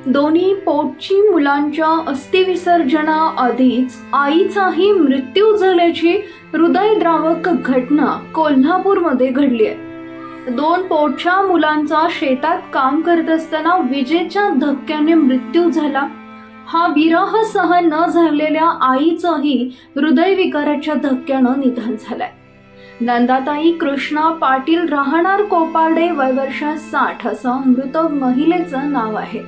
दोन्ही पोटची मुलांच्या अस्थिविसर्जनाआधीच आईचाही मृत्यू झाल्याची हृदयद्रावक घटना कोल्हापूरमध्ये घडली आहे। दोन पोटच्या मुलांचा शेतात काम करत असताना विजेच्या धक्क्याने मृत्यू झाला। हा विरह सहन न झालेल्या आईचंही हृदयविकाराच्या धक्क्यानं निधन झालंय। नंदाताई कृष्णा पाटील राहणार कोपार्डे, वय वर्ष 60 असं मृत महिलेचं नाव आहे।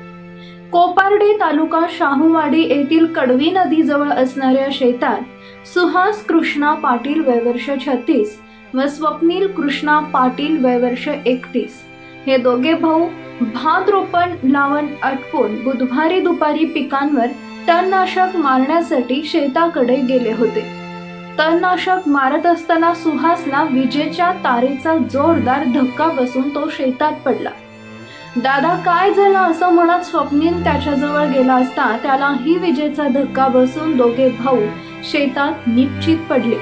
कोपार्डे तालुका शाहूवाडी येथील कडवी नदीजवळ असणाऱ्या शेतात सुहास कृष्णा पाटील, वय वर्ष 36 व स्वप्नील कृष्णा पाटील, वय वर्ष 31 हे दोघे भाऊ भात रोपण लावण आटपून बुधवारी दुपारी पिकांवर तणनाशक मारण्यासाठी शेताकडे गेले होते। तणनाशक मारत असताना सुहासला विजेच्या तारेचा जोरदार धक्का बसून तो शेतात पडला। दादा काय झालं असं म्हणत स्वप्नील त्याच्याजवळ गेला असता त्यालाही विजेचा धक्का बसून दोघे भाऊ शेतात निश्चित पडले।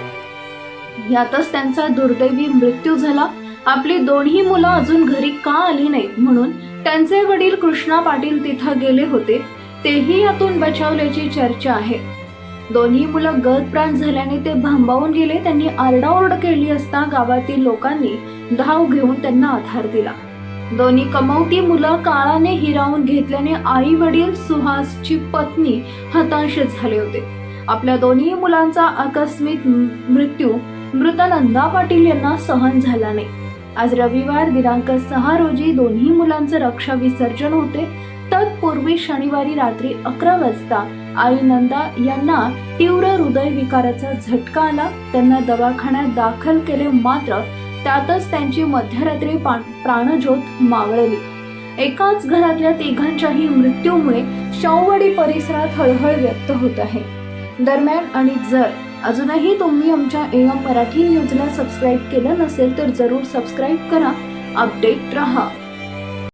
यातच त्यांचा दुर्दैवी मृत्यू झाला। आपली दोन्ही मुलं अजून घरी का आली नाहीत म्हणून त्यांचे वडील कृष्णा पाटील तिथं गेले होते, तेही यातून बचावल्याची चर्चा आहे। दोन्ही मुलं गतप्राण झाल्याने ते भांबावून गेले। त्यांनी आरडाओरड केली असता गावातील लोकांनी धाव घेऊन त्यांना आधार दिला। दोन्ही कमवती मुलं काळाने हिरावून घेतल्याने आई वडील सुहासची पत्नी हताश झाले होते। आपल्या दोन्ही मुलांचा आकस्मिक मृत्यू मृत नंदा पाटील यांना सहन झाला नाही। आज रविवार दिनांक 6 रोजी दोन्ही मुलांचे रक्षा विसर्जन होते। तत्पूर्वी शनिवारी रात्री 11 वाजता आई नंदा यांना तीव्र हृदयविकाराचा झटका आला। त्यांना दवाखान्यात दाखल केले, मात्र त्यातच त्यांची मध्यरात्री प्राणज्योत मावळली। एकाच घरातल्या तिघांच्याही मृत्यूमुळे शाहूवाडी परिसरात हळहळ व्यक्त होत आहे। दरम्यान आणि जर अजूनही तुम्ही आमच्या AM मराठी न्यूजला सबस्क्राईब केलं नसेल तर जरूर सबस्क्राईब करा, अपडेट रहा।